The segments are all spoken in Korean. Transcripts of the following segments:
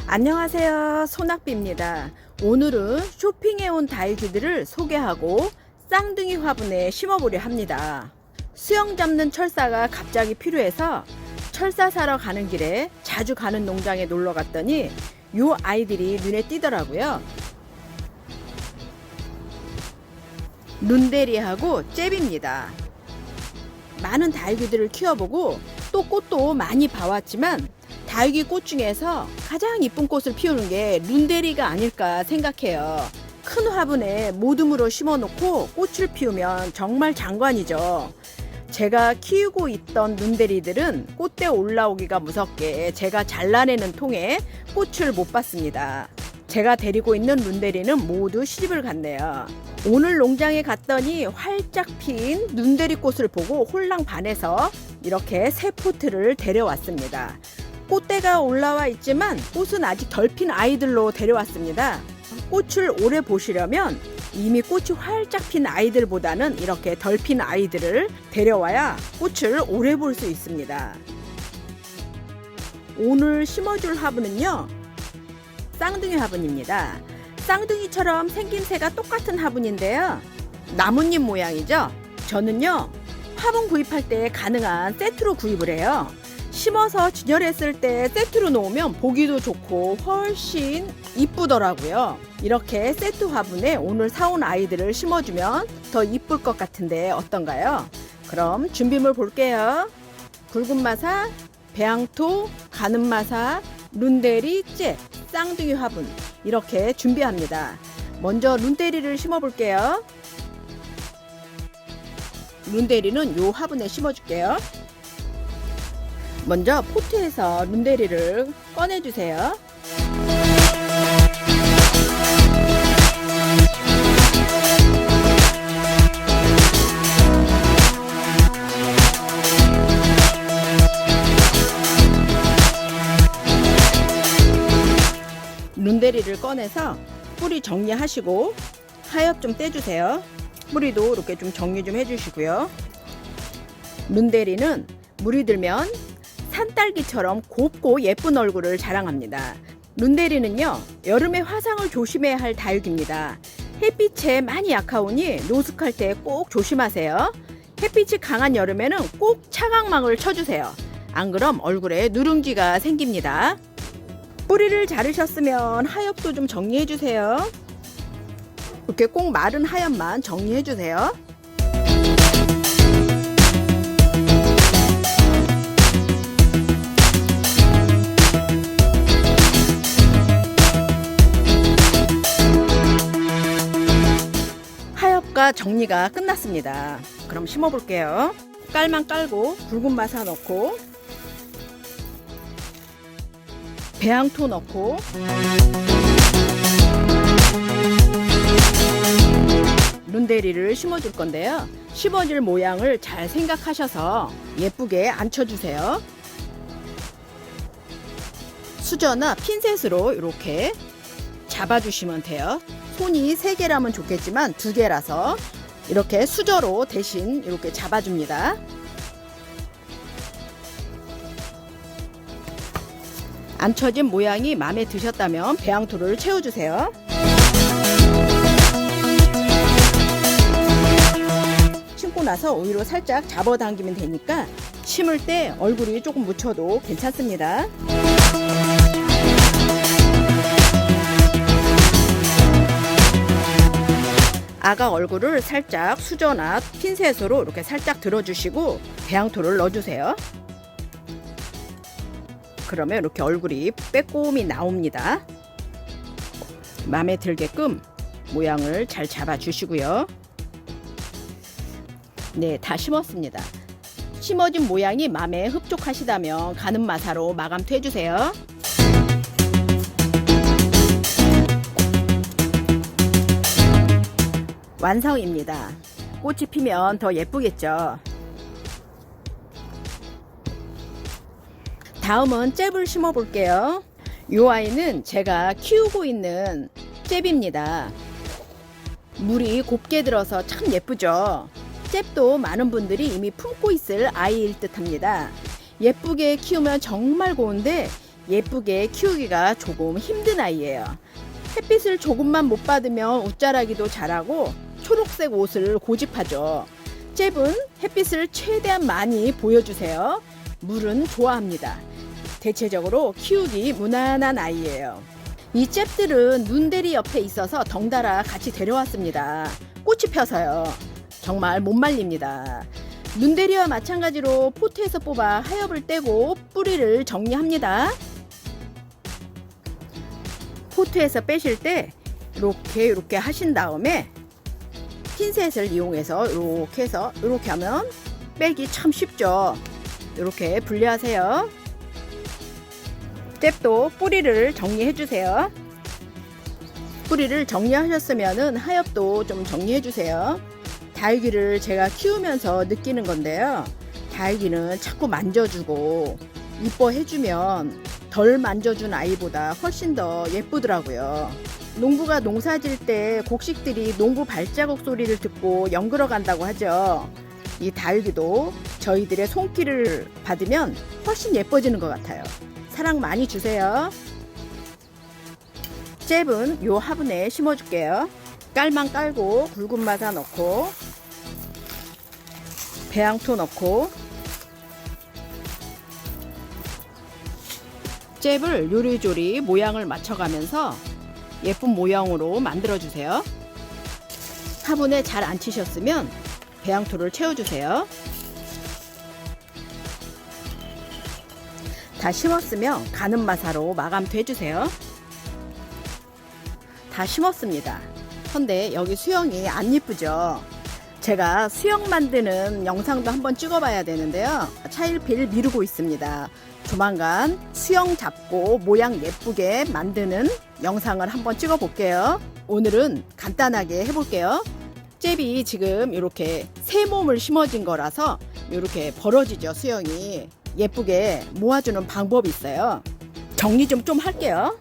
안녕하세요, 소낙비입니다. 오늘은 쇼핑해온 다육이들을 소개하고 쌍둥이 화분에 심어보려 합니다. 수영 잡는 철사가 갑자기 필요해서 철사 사러 가는 길에 자주 가는 농장에 놀러 갔더니 요 아이들이 눈에 띄더라고요. 룬데리하고 잽입니다. 많은 다육이들을 키워보고 또 꽃도 많이 봐왔지만 다육이 꽃 중에서 가장 이쁜 꽃을 피우는 게 룬데리가 아닐까 생각해요. 큰 화분에 모둠으로 심어놓고 꽃을 피우면 정말 장관이죠. 제가 키우고 있던 룬데리들은 꽃대 올라오기가 무섭게 제가 잘라내는 통에 꽃을 못 봤습니다. 제가 데리고 있는 룬데리는 모두 시집을 갔네요. 오늘 농장에 갔더니 활짝 핀 룬데리 꽃을 보고 홀랑 반해서 이렇게 새 포트를 데려왔습니다. 꽃대가 올라와 있지만 꽃은 아직 덜 핀 아이들로 데려왔습니다. 꽃을 오래 보시려면 이미 꽃이 활짝 핀 아이들보다는 이렇게 덜 핀 아이들을 데려와야 꽃을 오래 볼 수 있습니다. 오늘 심어줄 화분은요, 쌍둥이 화분입니다. 쌍둥이처럼 생김새가 똑같은 화분인데요, 나뭇잎 모양이죠. 저는요, 화분 구입할 때 가능한 세트로 구입을 해요. 심어서 진열했을 때 세트로 놓으면 보기도 좋고 훨씬 이쁘더라고요. 이렇게 세트 화분에 오늘 사온 아이들을 심어주면 더 이쁠 것 같은데 어떤가요? 그럼 준비물 볼게요. 굵은 마사, 배양토, 가는 마사, 룬데리, 잽, 쌍둥이 화분 이렇게 준비합니다. 먼저 룬데리를 심어 볼게요. 룬데리는 요 화분에 심어 줄게요. 먼저 포트에서 룬데리를 꺼내주세요. 룬데리를 꺼내서 뿌리 정리하시고 하엽 좀 떼주세요. 뿌리도 이렇게 좀 정리 좀 해주시고요. 룬데리는 물이 들면 산딸기처럼 곱고 예쁜 얼굴을 자랑합니다. 룬데리는요, 여름에 화상을 조심해야 할 다육입니다. 햇빛에 많이 약하오니 노숙할 때 꼭 조심하세요. 햇빛이 강한 여름에는 꼭 차광막을 쳐주세요. 안 그럼 얼굴에 누룽지가 생깁니다. 뿌리를 자르셨으면 하엽도 좀 정리해주세요. 이렇게 꼭 마른 하엽만 정리해주세요. 하엽과 정리가 끝났습니다. 그럼 심어볼게요. 깔만 깔고 굵은 마사 넣고 배양토 넣고 룬데리를 심어줄 건데요, 심어줄 모양을 잘 생각하셔서 예쁘게 앉혀주세요. 수저나 핀셋으로 이렇게 잡아주시면 돼요. 손이 3개라면 좋겠지만 2개라서 이렇게 수저로 대신 이렇게 잡아줍니다. 앉혀진 모양이 마음에 드셨다면 배양토를 채워주세요. 심고 나서 오히려 살짝 잡아당기면 되니까 심을 때 얼굴이 조금 묻혀도 괜찮습니다. 아가 얼굴을 살짝 수저나 핀셋으로 이렇게 살짝 들어주시고 배양토를 넣어주세요. 그러면 이렇게 얼굴이 빼꼼히 나옵니다. 마음에 들게끔 모양을 잘 잡아주시고요. 네, 다 심었습니다. 심어진 모양이 마음에 흡족하시다면 가는 마사로 마감토 해주세요. 완성입니다. 꽃이 피면 더 예쁘겠죠. 다음은 잽을 심어 볼게요. 이 아이는 제가 키우고 있는 잽입니다. 물이 곱게 들어서 참 예쁘죠. 잽도 많은 분들이 이미 품고 있을 아이일 듯 합니다. 예쁘게 키우면 정말 고운데 예쁘게 키우기가 조금 힘든 아이예요. 햇빛을 조금만 못 받으면 웃자라기도 잘하고 초록색 옷을 고집하죠. 잽은 햇빛을 최대한 많이 보여주세요. 물은 좋아합니다. 대체적으로 키우기 무난한 아이예요. 이 잽들은 눈대리 옆에 있어서 덩달아 같이 데려왔습니다. 꽃이 펴서요. 정말 못 말립니다. 눈대리와 마찬가지로 포트에서 뽑아 하엽을 떼고 뿌리를 정리합니다. 포트에서 빼실 때 이렇게 하신 다음에 핀셋을 이용해서 이렇게 해서 이렇게 하면 빼기 참 쉽죠. 이렇게 분리하세요. 잽도 뿌리를 정리해 주세요. 뿌리를 정리하셨으면 하엽도 좀 정리해 주세요. 다육이를 제가 키우면서 느끼는 건데요. 다육이는 자꾸 만져주고 이뻐해주면 덜 만져준 아이보다 훨씬 더 예쁘더라고요. 농부가 농사질 때 곡식들이 농부 발자국 소리를 듣고 연그러 간다고 하죠. 이 다육이도 저희들의 손길을 받으면 훨씬 예뻐지는 것 같아요. 사랑 많이 주세요. 잽은 요 화분에 심어줄게요. 깔만 깔고 굵은 마사 넣고 배양토 넣고 잽을 요리조리 모양을 맞춰가면서 예쁜 모양으로 만들어주세요. 화분에 잘 안 치셨으면 배양토를 채워주세요. 다 심었으면 가는 마사로 마감도 해주세요. 다 심었습니다. 근데 여기 수영이 안 예쁘죠? 제가 수영 만드는 영상도 한번 찍어봐야 되는데요. 차일피일 미루고 있습니다. 조만간 수영 잡고 모양 예쁘게 만드는 영상을 한번 찍어 볼게요. 오늘은 간단하게 해볼게요. 잽이 지금 이렇게 새 몸을 심어진 거라서 이렇게 벌어지죠. 수영이 예쁘게 모아주는 방법이 있어요. 정리 좀 할게요.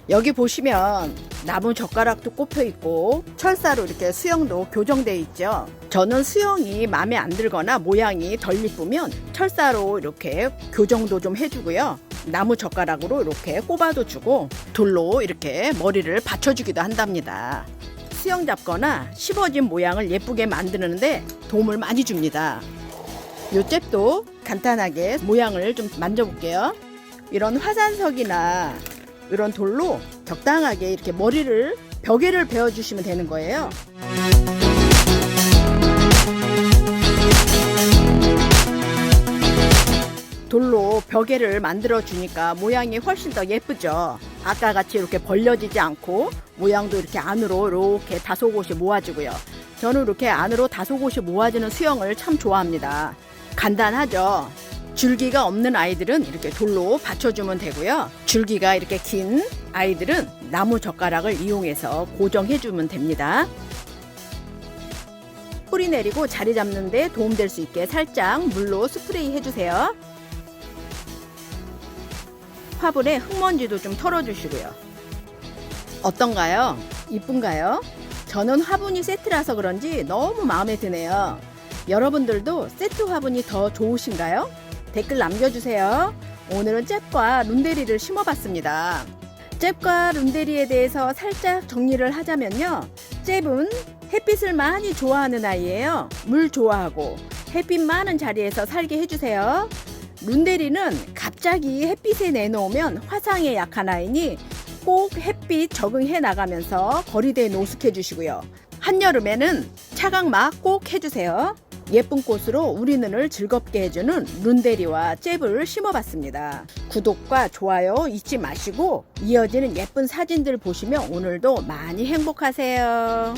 여기 보시면 나무 젓가락도 꼽혀 있고 철사로 이렇게 수영도 교정되어 있죠. 저는 수영이 마음에 안 들거나 모양이 덜 이쁘면 철사로 이렇게 교정도 좀 해주고요. 나무 젓가락으로 이렇게 꼽아도 주고 돌로 이렇게 머리를 받쳐주기도 한답니다. 수영 잡거나 씹어진 모양을 예쁘게 만드는데 도움을 많이 줍니다. 요 잽도 간단하게 모양을 좀 만져볼게요. 이런 화산석이나 이런 돌로 적당하게 이렇게 머리를 벽에를 베어주시면 되는 거예요. 돌로 벽에를 만들어 주니까 모양이 훨씬 더 예쁘죠. 아까 같이 이렇게 벌려지지 않고 모양도 이렇게 안으로 이렇게 다소곳이 모아지고요. 저는 이렇게 안으로 다소곳이 모아지는 수영을 참 좋아합니다. 간단하죠. 줄기가 없는 아이들은 이렇게 돌로 받쳐주면 되고요. 줄기가 이렇게 긴 아이들은 나무 젓가락을 이용해서 고정해주면 됩니다. 뿌리 내리고 자리 잡는 데 도움될 수 있게 살짝 물로 스프레이 해주세요. 화분에 흙먼지도 좀 털어주시고요. 어떤가요? 이쁜가요? 저는 화분이 세트라서 그런지 너무 마음에 드네요. 여러분들도 세트 화분이 더 좋으신가요? 댓글 남겨주세요. 오늘은 잽과 룬데리를 심어봤습니다. 잽과 룬데리에 대해서 살짝 정리를 하자면요. 잽은 햇빛을 많이 좋아하는 아이예요. 물 좋아하고 햇빛 많은 자리에서 살게 해주세요. 룬데리는 갑자기 햇빛에 내놓으면 화상에 약한 아이니 꼭 햇빛 적응해 나가면서 거리대에 노숙해 주시고요. 한여름에는 차각막 꼭 해주세요. 예쁜 꽃으로 우리 눈을 즐겁게 해주는 룬데리와 잽을 심어봤습니다. 구독과 좋아요 잊지 마시고 이어지는 예쁜 사진들 보시면 오늘도 많이 행복하세요.